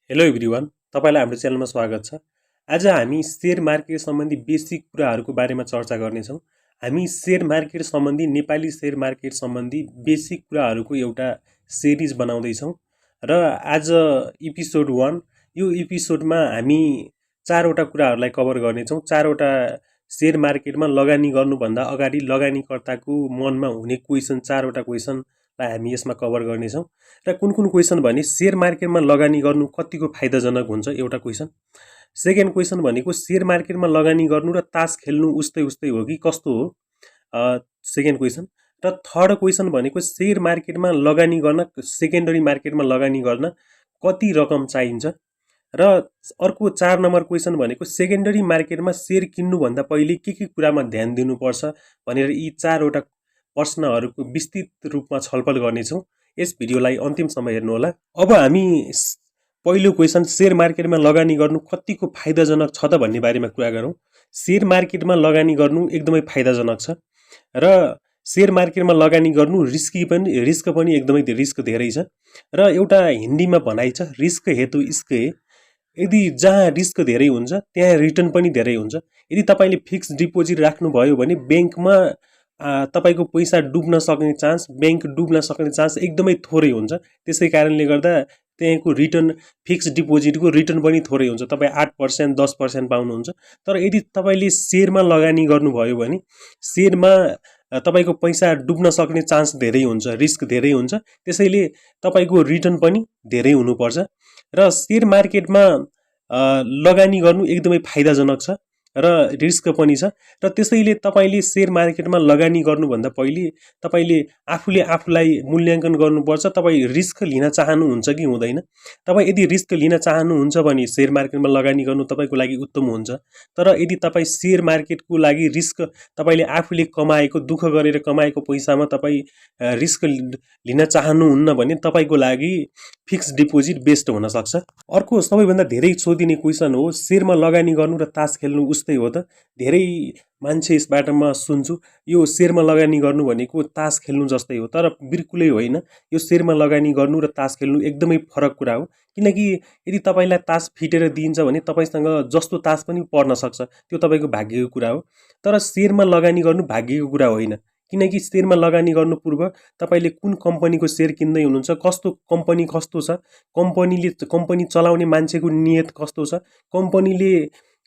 Hello everyone, तपाईलाई हाम्रो च्यानलमा स्वागत छ। आज हामी शेयर मार्केट सम्बन्धी बेसिक कुराहरूको बारेमा चर्चा गर्नेछौँ। हामी शेयर मार्केट सम्बन्धी नेपाली शेयर मार्केट सम्बन्धी बेसिक कुराहरूको एउटा सिरिज बनाउँदैछौँ र आज एपिसोड 1 यो एपिसोडमा हामी चारवटा कुराहरूलाई कभर गर्नेछौँ। चारवटा शेयर मार्केटमा लगानी गर्नुभन्दा अगाडि लगानीकर्ताको मनमा हुने क्वेसन, चारवटा क्वेसनलाई हामी यसमा कभर गर्नेछौँ। र कुन कुन क्वेसन भने शेयर मार्केटमा लगानी गर्नु कतिको फाइदाजनक हुन्छ एउटा क्वेसन। सेकेन्ड क्वेसन भनेको शेयर मार्केटमा लगानी गर्नु र तास खेल्नु उस्तै उस्तै हो कि कस्तो हो, सेकेन्ड क्वेसन। र थर्ड क्वेसन भनेको शेयर मार्केटमा लगानी गर्न, सेकेन्डरी मार्केटमा लगानी गर्न कति रकम चाहिन्छ। र अर्को 4 नम्बर क्वेसन भनेको सेकेन्डरी मार्केटमा शेयर किन्नुभन्दा पहिले के कुरामा ध्यान दिनुपर्छ भनेर यी चारवटा प्रश्नहरूको विस्तृत रूपमा छलफल गर्नेछौँ। यस भिडियोलाई अन्तिमसम्म हेर्नुहोला। अब हामी पहिलो क्वेसन, शेयर मार्केटमा लगानी गर्नु कतिको फाइदाजनक छ त भन्ने बारेमा कुरा गरौँ। शेयर मार्केटमा लगानी गर्नु एकदमै फाइदाजनक छ र शेयर मार्केटमा लगानी गर्नु रिस्क पनि एकदमै रिस्क धेरै छ। र एउटा हिन्दीमा भनाइ छ, रिस्क हेतु इस्क हे। यदि जहाँ रिस्क धेरै हुन्छ त्यहाँ रिटर्न पनि धेरै हुन्छ। यदि तपाईँले फिक्स डिपोजिट राख्नुभयो भने ब्याङ्कमा तपाईको पैसा डुब्न सक्ने चान्स, ब्याङ्क डुब्न सक्ने चान्स एकदमै थोरै हुन्छ। त्यसै कारणले गर्दा त्यहाँको रिटर्न, फिक्स डिपोजिटको रिटर्न पनि थोरै हुन्छ। तपाईँ 8% 10% पाउनुहुन्छ। तर यदि तपाईँले शेयरमा लगानी गर्नुभयो भने शेयरमा तपाईको पैसा डुब्न सक्ने चान्स धेरै हुन्छ, रिस्क धेरै हुन्छ। त्यसैले तपाईको रिटर्न पनि धेरै हुनुपर्छ। र शेयर मार्केटमा लगानी गर्नु एकदमै फाइदाजनक छ र रिस्क पनि छ। र त्यसैले तपाईले शेयर मार्केटमा लगानी गर्नुभन्दा पहिले तपाईले आफूले आफूलाई मूल्याङ्कन गर्नुपर्छ। तपाई रिस्क लिन चाहनुहुन्छ कि हुँदैन। तपाई यदि रिस्क लिन चाहनुहुन्छ भने शेयर मार्केटमा लगानी गर्नु तपाईको लागि उत्तम हुन्छ। तर यदि तपाई शेयर मार्केटको लागि रिस्क, तपाईले आफूले कमाएको, दुःख गरेर कमाएको पैसामा तपाई रिस्क लिन चाहनुहुन्न भने तपाईको लागि फिक्स डिपोजिट बेस्ट हुन सक्छ। अर्को सबैभन्दा धेरै सोधिने क्वेसन हो, शेयरमा लगानी गर्नु र तास खेल्नु उस्तै हो त? धेरै मान्छे यसबाट म सुन्छु, यो शेयरमा लगानी गर्नु भनेको तास खेल्नु जस्तै हो। तर बिल्कुलै होइन। यो शेयरमा लगानी गर्नु र तास खेल्नु एकदमै फरक कुरा हो। किनकि यदि तपाईलाई तास फिटेर दिइन्छ भने तपाईसँग जस्तो तास पनि पर्न सक्छ, त्यो तपाईको भाग्यको कुरा हो। तर शेयरमा लगानी गर्नु भाग्यको कुरा होइन। किनकि शेयरमा लगानी गर्नु पूर्व तपाईले कुन कम्पनीको शेयर किन्दै हुनुहुन्छ, कस्तो कम्पनी कस्तो छ, कम्पनी चलाउने मान्छेको नियत कस्तो छ, कम्पनीले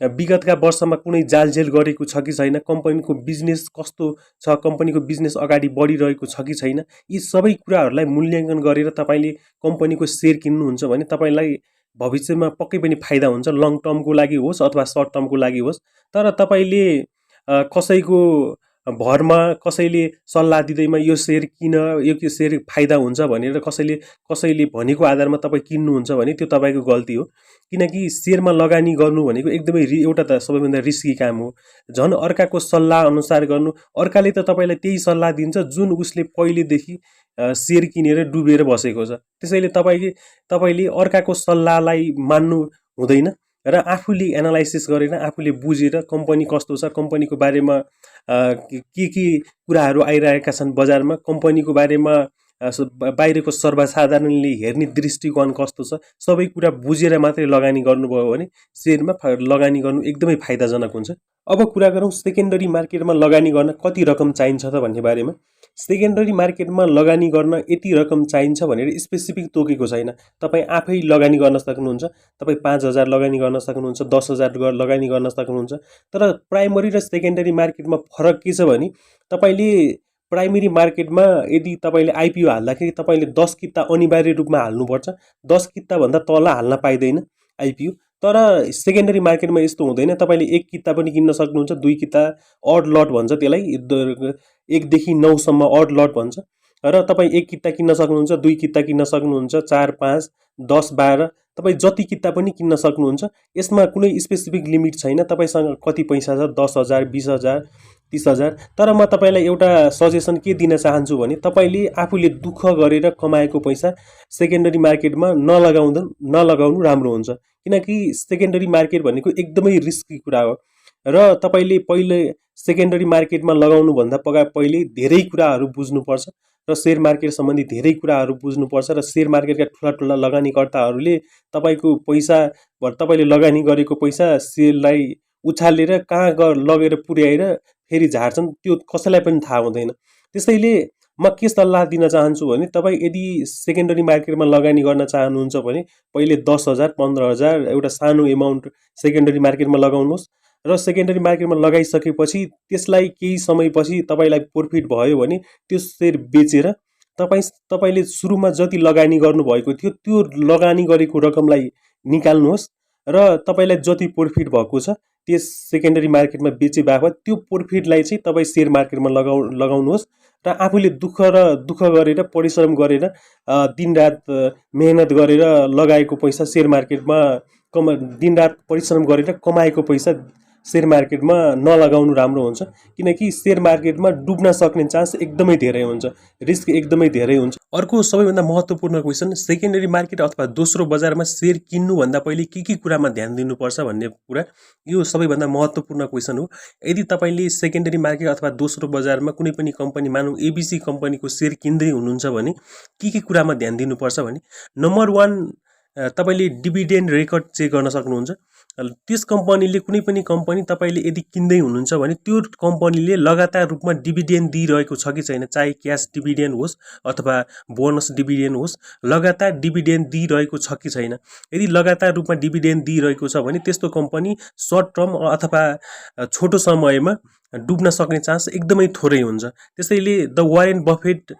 विगतका वर्षमा कुनै जालझेल गरेको छ कि छैन, कम्पनीको बिजनेस कस्तो छ, कम्पनीको बिजनेस अगाडि बढिरहेको छ कि छैन, यी सबै कुराहरूलाई मूल्याङ्कन गरेर तपाईले कम्पनीको शेयर किन्नुहुन्छ भने तपाईलाई भविष्यमा पक्कै पनि फाइदा हुन्छ, लङ टर्मको लागि होस् अथवा सर्ट टर्मको लागि होस्। तर तपाईले कसैको भरमा, कसैले सल्लाह दिँदैमा यो शेयर किन, यो शेयर फाइदा हुन्छ भनेर कसैले भनेको आधारमा तपाईँ किन्नुहुन्छ भने त्यो तपाईँको गल्ती हो। किनकि शेयरमा लगानी गर्नु भनेको एकदमै एउटा त सबैभन्दा रिस्की काम हो। झन् अर्काको सल्लाह अनुसार गर्नु, अर्काले त तपाईँलाई त्यही सल्लाह दिन्छ जुन उसले पहिलेदेखि शेयर किनेर डुबेर बसेको छ। त्यसैले तपाईँले अर्काको सल्लाहलाई मान्नु हुँदैन र आफूले एनालाइसिस गरेर, आफूले बुझेर कम्पनी कस्तो छ, कम्पनीको बारेमा के कुराहरू आइरहेका छन् बजारमा, कम्पनीको बारेमा बाहिरको सर्वसाधारणले हेर्ने दृष्टिकोण कस्तो छ, सबै कुरा बुझेर मात्रै लगानी गर्नुभयो भने शेयरमा लगानी गर्नु एकदमै फाइदाजनक हुन्छ। अब कुरा गरौँ सेकेन्डरी मार्केटमा लगानी गर्न कति रकम चाहिन्छ त भन्ने बारेमा। सेकेन्डरी मार्केटमा लगानी गर्न यति रकम चाहिन्छ भनेर स्पेसिफिक तोकेको छैन। तपाईँ आफै लगानी गर्न सक्नुहुन्छ। तपाईँ 5,000 लगानी गर्न सक्नुहुन्छ, 10,000 लगानी गर्न सक्नुहुन्छ। तर प्राइमरी र सेकेन्डरी मार्केटमा फरक के छ भने तपाईले प्राइमरी मार्केटमा यदि तपाईले आइपिओ हाल्दाखेरि तपाईले 10 किता अनिवार्य रूपमा हाल्नुपर्छ। 10 किता भन्दा तल हाल्न पाइदैन आइपिओ। तर सेकेन्डरी मार्केटमा यस्तो हुँदैन। तपाईले 1 किता पनि किन्न सक्नुहुन्छ, 2 किता, अड लट भन्छ त्यसलाई, 1 देखि 9 सम्म अड लट भन्छ। र तपाईँ 1 किता किन्न सक्नुहुन्छ, 2 किता किन्न सक्नुहुन्छ, 4, 5, 10, 12 तपाईँ जति किता पनि किन्न सक्नुहुन्छ। यसमा कुनै स्पेसिफिक लिमिट छैन। तपाईसँग कति पैसा छ, 10,000, 20,000, 30,000। तर म तपाईलाई एउटा सजेसन के दिन चाहन्छु भने तपाईले आफूले दुःख गरेर कमाएको पैसा सेकेन्डरी मार्केटमा नलगाउनु राम्रो हुन्छ। किनकि सेकेन्डरी मार्केट भनेको एकदमै रिस्की कुरा हो र तपाईले पहिले सेकेन्डरी मार्केटमा लगाउनु भन्दा पहिले धेरै कुराहरू बुझ्नुपर्छ। र सेयर मार्केट सम्बन्धी धेरै कुराहरू बुझ्नुपर्छ र सेयर मार्केटका ठुला ठुला लगानीकर्ताहरूले तपाईँको पैसा तपाईँले लगानी गरेको पैसा सेयरलाई उछालेर कहाँ लगेर पुर्याएर फेरि झार्छन् त्यो कसैलाई पनि थाहा हुँदैन। त्यसैले म के सल्लाह दिन चाहन्छु भने तपाईँ यदि सेकेन्डरी मार्केटमा लगानी गर्न चाहनुहुन्छ भने पहिले 10,000 15,000 एउटा सानो एमाउन्ट सेकेन्डरी मार्केटमा लगाउनुहोस् र सेकेन्डरी मार्केटमा लगाइसकेपछि त्यसलाई केही समयपछि तपाईँलाई प्रफिट भयो भने त्यो सेयर बेचेर तपाईँले सुरुमा जति लगानी गर्नुभएको थियो त्यो लगानी गरेको रकमलाई निकाल्नुहोस् र तपाईँलाई जति प्रफिट भएको छ त्यस सेकेन्डरी मार्केटमा बेचे बापत त्यो प्रफिटलाई चाहिँ तपाईँ सेयर मार्केटमा लगाउनुहोस् र आफूले दुःख गरेर परिश्रम गरेर दिनरात मेहनत गरेर लगाएको पैसा सेयर मार्केटमा दिनरात परिश्रम गरेर कमाएको पैसा सेयर मार्केटमा नलगाउनु राम्रो हुन्छ, किनकि सेयर मार्केटमा डुब्न सक्ने चान्स एकदमै धेरै हुन्छ, रिस्क एकदमै धेरै हुन्छ। अर्को सबैभन्दा महत्त्वपूर्ण क्वेसन, सेकेन्डरी मार्केट अथवा दोस्रो बजारमा सेयर किन्नुभन्दा पहिले के कुरामा ध्यान दिनुपर्छ भन्ने कुरा, यो सबैभन्दा महत्त्वपूर्ण क्वेसन हो। यदि तपाईँले सेकेन्डरी मार्केट अथवा दोस्रो बजारमा कुनै पनि कम्पनी, मानौँ एबिसी कम्पनीको सेयर किन्दै हुनुहुन्छ भने के कुरामा ध्यान दिनुपर्छ भने, नम्बर 1 तपाईँले डिभिडेन्ड रेकर्ड चेक गर्न सक्नुहुन्छ। त्यस कम्पनीले, कुनै पनि कम्पनी तपाईँले यदि किन्दै हुनुहुन्छ भने त्यो कम्पनीले लगातार रूपमा डिभिडेन्ड दिइरहेको छ कि छैन, चाहे क्यास डिभिडेन्ड होस् अथवा बोनस डिभिडेन्ड होस्, लगातार डिभिडेन्ड दिइरहेको छ कि छैन। यदि लगातार रूपमा डिभिडेन्ड दिइरहेको छ भने त्यस्तो कम्पनी सर्ट टर्म अथवा छोटो समयमा डुब्न सक्ने चान्स एकदमै थोरै हुन्छ। त्यसैले द वारेन बफेट,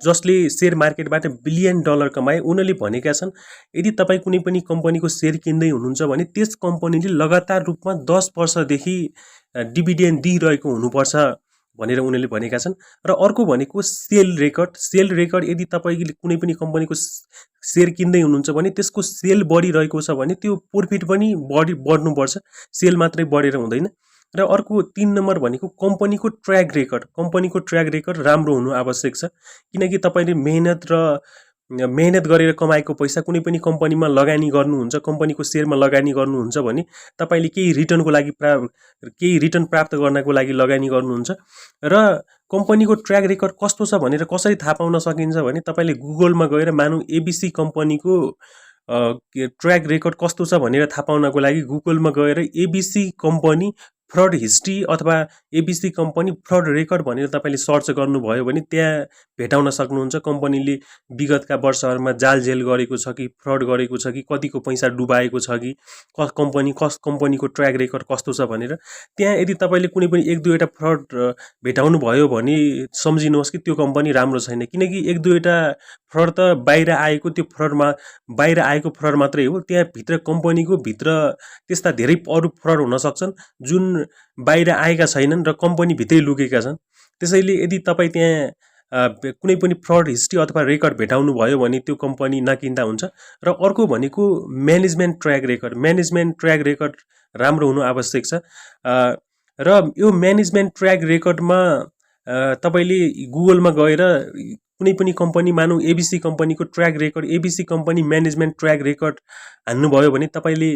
जसले सेयर मार्केटबाट $बिलियन कमाए, उनीहरूले भनेका छन् यदि तपाईँ कुनै पनि कम्पनीको सेयर किन्दै हुनुहुन्छ भने त्यस कम्पनीले लगातार रूपमा 10 वर्षदेखि डिभिडेन्ड दिइरहेको हुनुपर्छ भनेर उनीहरूले भनेका छन्। र अर्को भनेको सेल रेकर्ड, यदि तपाईँले कुनै पनि कम्पनीको सेयर किन्दै हुनुहुन्छ भने त्यसको सेल बढिरहेको छ भने त्यो प्रफिट पनि बढ्नुपर्छ, सेल मात्रै बढेर हुँदैन। र अर्को 3 नम्बर भनेको कम्पनीको ट्र्याक रेकर्ड राम्रो हुनु आवश्यक छ, किनकि तपाईँले मेहनत गरेर कमाएको पैसा कुनै पनि कम्पनीमा लगानी गर्नुहुन्छ, कम्पनीको सेयरमा लगानी गर्नुहुन्छ भने तपाईँले केही रिटर्न प्राप्त गर्नको लागि लगानी गर्नुहुन्छ। र कम्पनीको ट्र्याक रेकर्ड कस्तो छ भनेर कसरी थाहा पाउन सकिन्छ भने तपाईँले गुगलमा गएर, मानौँ एबिसी कम्पनीको ट्र्याक रेकर्ड कस्तो छ भनेर थाहा पाउनको लागि गुगलमा गएर एबिसी कम्पनी फ्रड हिस्ट्री अथवा एबिसी कम्पनी फ्रड रेकर्ड भनेर तपाईँले सर्च गर्नुभयो भने त्यहाँ भेटाउन सक्नुहुन्छ कम्पनीले विगतका वर्षहरूमा जालझेल गरेको छ कि फ्रड गरेको छ कि कतिको पैसा डुबाएको छ कि कम्पनीको ट्र्याक रेकर्ड कस्तो छ भनेर। त्यहाँ यदि तपाईँले कुनै पनि 1-2वटा फ्रड भेटाउनु भयो भने सम्झिनुहोस् कि त्यो कम्पनी राम्रो छैन, किनकि 1-2वटा फ्रड त बाहिर आएको फ्रड मात्रै हो। त्यहाँ भित्र कम्पनीको भित्र त्यस्ता धेरै अरू फ्रड हुन सक्छन् जुन बाहिर आएका छैनन् र कम्पनी भित्रै लुकेका छन्। त्यसैले यदि तपाईँ त्यहाँ कुनै पनि फ्रड हिस्ट्री अथवा रेकर्ड भेटाउनु भयो भने त्यो कम्पनी नकिन्दा हुन्छ। र अर्को भनेको म्यानेजमेन्ट ट्र्याक रेकर्ड राम्रो हुनु आवश्यक छ। र यो म्यानेजमेन्ट ट्र्याक रेकर्डमा तपाईँले गुगलमा गएर कुनै पनि कम्पनी, मानौँ एबिसी कम्पनीको track record, ABC company management track record हान्नुभयो भने तपाईँले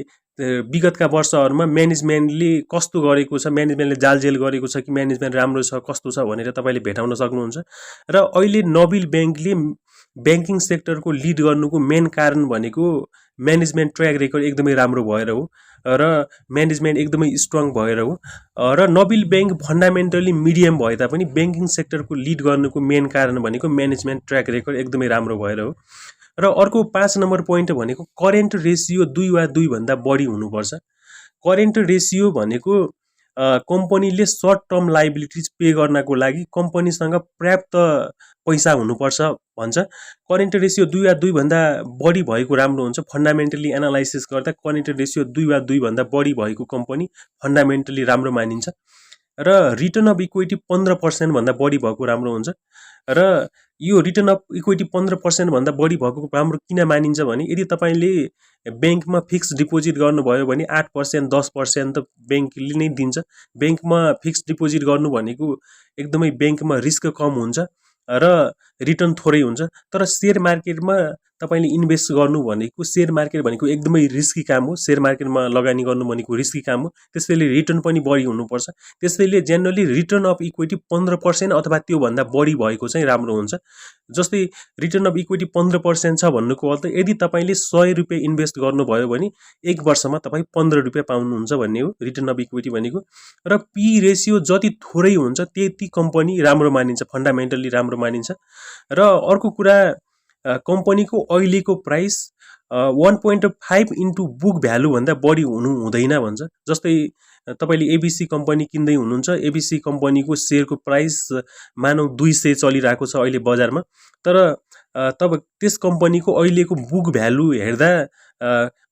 विगतका वर्षहरूमा म्यानेजमेन्टले कस्तो गरेको छ, म्यानेजमेन्टले जालझेल गरेको छ कि म्यानेजमेन्ट राम्रो छ कस्तो छ भनेर तपाईँले भेटाउन सक्नुहुन्छ। र अहिले नोबेल ब्याङ्कले ब्याङ्किङ सेक्टरको लिड गर्नुको मेन कारण भनेको म्यानेजमेन्ट ट्र्याक रेकर्ड एकदमै राम्रो भएर हो र म्यानेजमेन्ट एकदमै स्ट्रङ भएर हो। र नोबेल ब्याङ्क फन्डामेन्टली मिडियम भए तापनि ब्याङ्किङ सेक्टरको लिड गर्नुको मेन कारण भनेको म्यानेजमेन्ट ट्र्याक रेकर्ड एकदमै राम्रो भएर हो। र अर्को 5 नम्बर पोइन्ट भनेको करेन्ट रेसियो 2 वा 2 भन्दा बढी हुनुपर्छ। करेन्ट रेसियो भनेको कम्पनीले सर्ट टर्म लाइबिलिटिज पे गर्नको लागि कम्पनीसँग पर्याप्त पैसा हुनुपर्छ भन्छ। करेन्ट रेसियो 2 वा 2 भन्दा बढी भएको राम्रो हुन्छ। फन्डामेन्टली एनालाइसिस गर्दा करेन्ट रेसियो 2 वा 2 भन्दा बढी भएको कम्पनी फन्डामेन्टली राम्रो मानिन्छ। र रिटर्न अफ इक्विटी 15% भन्दा बढी भएको राम्रो हुन्छ। र यो रिटर्न अफ इक्विटी 15% भन्दा बढी भएको राम्रो किन मानिन्छ भने यदि तपाईँले ब्याङ्कमा फिक्स डिपोजिट गर्नुभयो भने 8% 10% त ब्याङ्कले नै दिन्छ। ब्याङ्कमा फिक्स डिपोजिट गर्नु भनेको एकदमै ब्याङ्कमा रिस्क कम हुन्छ र रिटर्न थोरै हुन्छ। तर सेयर मार्केटमा तपाईले इन्भेस्ट गर्नु भनेको सेयर मार्केट भनेको एकदमै रिस्की काम हो। सेयर मार्केटमा लगानी गर्नु भनेको रिस्की काम हो। त्यसैले रिटर्न पनि बढी हुनुपर्छ। त्यसैले जेनरली रिटर्न अफ इक्विटी 15% अथवा त्यो भन्दा बढी भएको चाहिँ राम्रो हुन्छ। जस्तै रिटर्न अफ इक्विटी 15% छ भन्नुको अर्थ यदि तपाईले 100 रुपैयाँ इन्भेस्ट गर्नुभयो भने 1 वर्षमा तपाई 15 रुपैयाँ पाउनुहुन्छ भन्ने हो रिटर्न अफ इक्विटी भनेको। र पी रेशियो जति थोरै हुन्छ त्यति कम्पनी राम्रो मानिन्छ, फन्डामेन्टली राम्रो मानिन्छ। र अर्को कुरा कम्पनीको अहिलेको प्राइस 1.5 इन्टु बुक भ्यालु भन्दा बढी हुनु हुँदैन भन्छ। जस्तै तपाईले एबीसी कम्पनी किन्दै हुनुहुन्छ, एबीसी कम्पनीको शेयरको प्राइस मानौ 200 चलिरहेको छ अहिले बजारमा, तर तब त्यस कम्पनीको अहिलेको बुक भ्यालु हेर्दा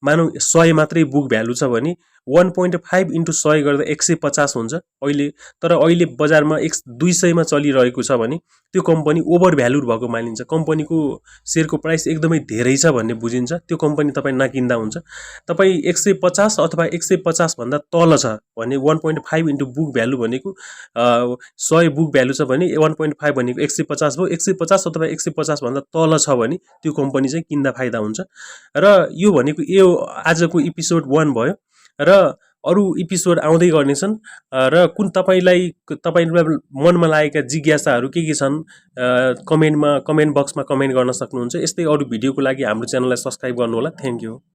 मानौ 100 मात्रै बुक भ्यालु छ भने 1.5 इन्टु 100 गर्दा 150 हुन्छ अहिले। तर अहिले बजारमा 200 मा चलिरहेको छ भने त्यो कम्पनी ओभर भ्यालु भएको मानिन्छ। कम्पनीको शेयरको प्राइस एकदमै धेरै छ भन्ने बुझिन्छ। त्यो कम्पनी तपाई नकिन्दा हुन्छ। तपाई 150 अथवा 150 भन्दा तल छ भने 1.5 इन्टु बुक भ्यालु भनेको 100 बुक भ्यालु छ भने 1.5 भनेको 150 भयो। 150 अथवा 150 भन्दा तल छ भने त्यो कम्पनी चाहिँ किन्दा फाइदा हुन्छ। र यो भनेको यो आजको एपिसोड 1 भयो र अरु एपिसोड आउँदै गर्नेछन्। र कुन तपाईलाई मनमा लागेका जिज्ञासाहरू के छन् कमेन्ट बक्समा कमेन्ट गर्न सक्नुहुन्छ। यस्तै अरु भिडियोको लागि हाम्रो च्यानललाई सब्स्क्राइब गर्नु होला। Thank you.